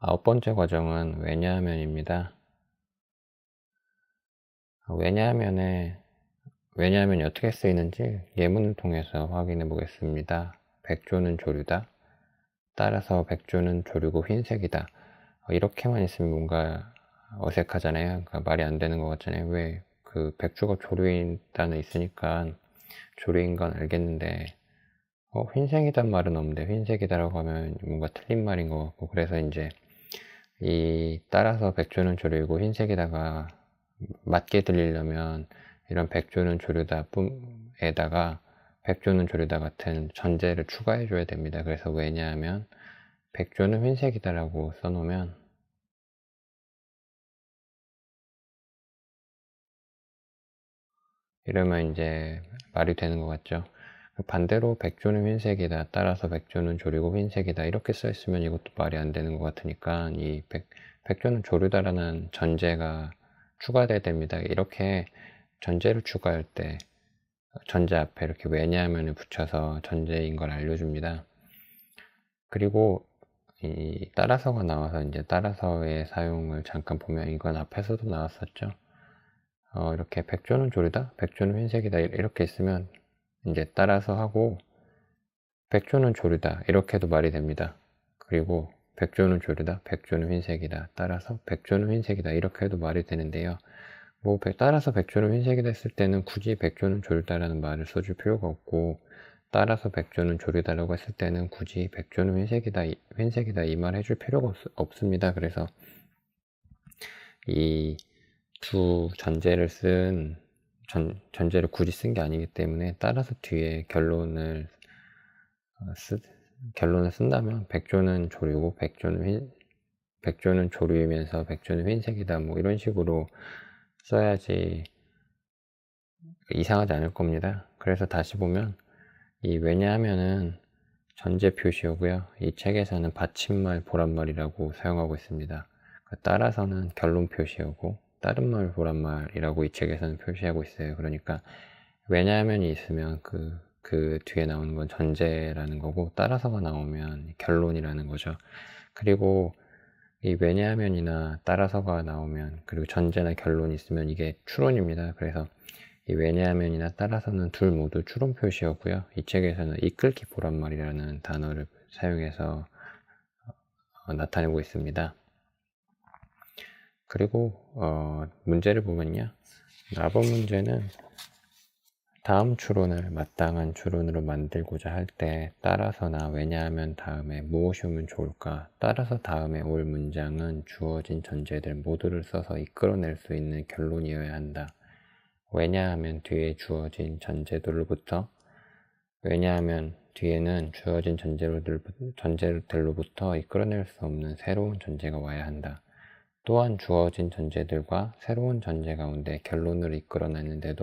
9번째 과정은 왜냐하면입니다. 왜냐하면이 어떻게 쓰이는지 예문을 통해서 확인해 보겠습니다. 백조는 조류다. 따라서 백조는 조류고 흰색이다. 이렇게만 있으면 뭔가 어색하잖아요. 그러니까 말이 안 되는 것 같잖아요. 왜 그 백조가 조류인 단어 있으니까 조류인 건 알겠는데 흰색이란 말은 없는데 흰색이다라고 하면 뭔가 틀린 말인 것 같고, 그래서 이제 이 따라서 백조는 조류이고 흰색에다가 맞게 들리려면 이런 백조는 조류다 에다가 백조는 조류다 같은 전제를 추가해 줘야 됩니다. 그래서 왜냐하면 백조는 흰색이다 라고 써놓으면 이러면 이제 말이 되는 것 같죠. 반대로 백조는 흰색이다, 따라서 백조는 조류고 흰색이다 이렇게 써 있으면 이것도 말이 안 되는 것 같으니까 이 백조는 조류다라는 전제가 추가돼야 됩니다. 이렇게 전제를 추가할 때 전제 앞에 이렇게 왜냐하면을 붙여서 전제인 걸 알려줍니다. 그리고 이 따라서가 나와서 이제 따라서의 사용을 잠깐 보면, 이건 앞에서도 나왔었죠. 이렇게 백조는 조류다, 백조는 흰색이다 이렇게 있으면 이제 따라서 하고 백조는 조류다 이렇게도 말이 됩니다. 그리고 백조는 조류다, 백조는 흰색이다, 따라서 백조는 흰색이다 이렇게 해도 말이 되는데요. 따라서 백조는 흰색이다 했을 때는 굳이 백조는 조류다라는 말을 써줄 필요가 없고, 따라서 백조는 조류다라고 했을 때는 굳이 백조는 흰색이다 이 말 해줄 필요가 없습니다. 그래서 이 두 전제를 전제를 굳이 쓴 게 아니기 때문에 따라서 뒤에 결론을 쓴다면 백조는 조류고 백조는 조류이면서 백조는 흰색이다 뭐 이런 식으로 써야지 이상하지 않을 겁니다. 그래서 다시 보면 이 왜냐하면은 전제 표시이고요. 이 책에서는 받침말 보란말이라고 사용하고 있습니다. 따라서는 결론 표시이고 다른 말 보란말이라고 이 책에서는 표시하고 있어요. 그러니까 왜냐하면이 있으면 그 뒤에 나오는 건 전제라는 거고, 따라서가 나오면 결론이라는 거죠. 그리고 이 왜냐하면이나 따라서가 나오면, 그리고 전제나 결론이 있으면 이게 추론입니다. 그래서 이 왜냐하면이나 따라서는 둘 모두 추론 표시였고요. 이 책에서는 이끌기 보란말이라는 단어를 사용해서 나타내고 있습니다. 그리고 문제를 보면요, 4번 문제는 다음 추론을 마땅한 추론으로 만들고자 할 때 따라서나 왜냐하면 다음에 무엇이 오면 좋을까? 따라서 다음에 올 문장은 주어진 전제들 모두를 써서 이끌어낼 수 있는 결론이어야 한다. 왜냐하면 뒤에 주어진 전제들로부터 왜냐하면 뒤에는 주어진 전제들로부터 이끌어낼 수 없는 새로운 전제가 와야 한다. 또한 주어진 전제들과 새로운 전제 가운데 결론을 이끌어내는데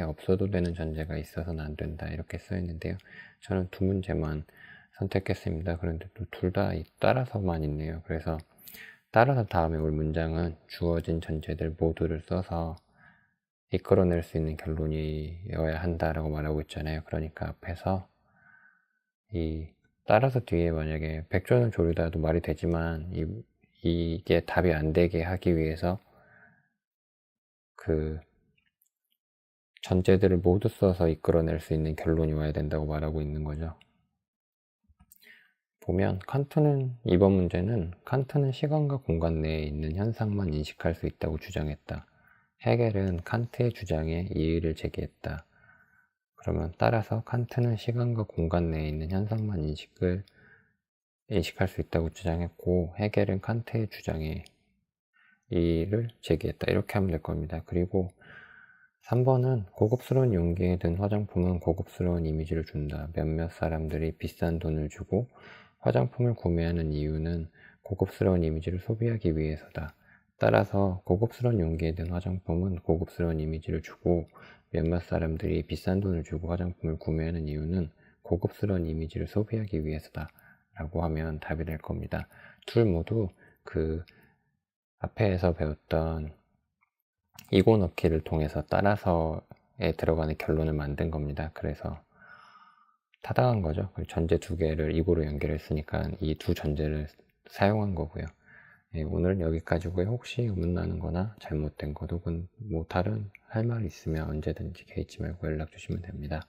없어도 되는 전제가 있어서는 안 된다 이렇게 써 있는데요. 저는 두 문제만 선택했습니다. 그런데 또 둘 다 따라서만 있네요. 그래서 따라서 다음에 올 문장은 주어진 전제들 모두를 써서 이끌어낼 수 있는 결론이어야 한다라고 말하고 있잖아요. 그러니까 앞에서 따라서 뒤에 만약에 백조는 조류다도 말이 되지만 이게 답이 안 되게 하기 위해서 그 전제들을 모두 써서 이끌어낼 수 있는 결론이 와야 된다고 말하고 있는 거죠. 보면 이번 문제는 칸트는 시간과 공간 내에 있는 현상만 인식할 수 있다고 주장했다. 헤겔은 칸트의 주장에 이의를 제기했다. 그러면 따라서 칸트는 시간과 공간 내에 있는 현상만 인식할 수 있다고 주장했고, 헤겔은 칸트의 주장에 이의를 제기했다. 이렇게 하면 될 겁니다. 그리고 3번은 고급스러운 용기에 든 화장품은 고급스러운 이미지를 준다. 몇몇 사람들이 비싼 돈을 주고 화장품을 구매하는 이유는 고급스러운 이미지를 소비하기 위해서다. 따라서 고급스러운 용기에 든 화장품은 고급스러운 이미지를 주고 몇몇 사람들이 비싼 돈을 주고 화장품을 구매하는 이유는 고급스러운 이미지를 소비하기 위해서다 라고 하면 답이 될 겁니다. 둘 모두 그 앞에서 배웠던 이고 넣기를 통해서 따라서에 들어가는 결론을 만든 겁니다. 그래서 타당한 거죠. 전제 두 개를 이고로 연결했으니까 이 두 전제를 사용한 거고요. 예, 오늘은 여기까지고요. 혹시 의문나는 거나 잘못된 것 혹은 뭐 다른 할 말 있으면 언제든지 개의치 말고 연락 주시면 됩니다.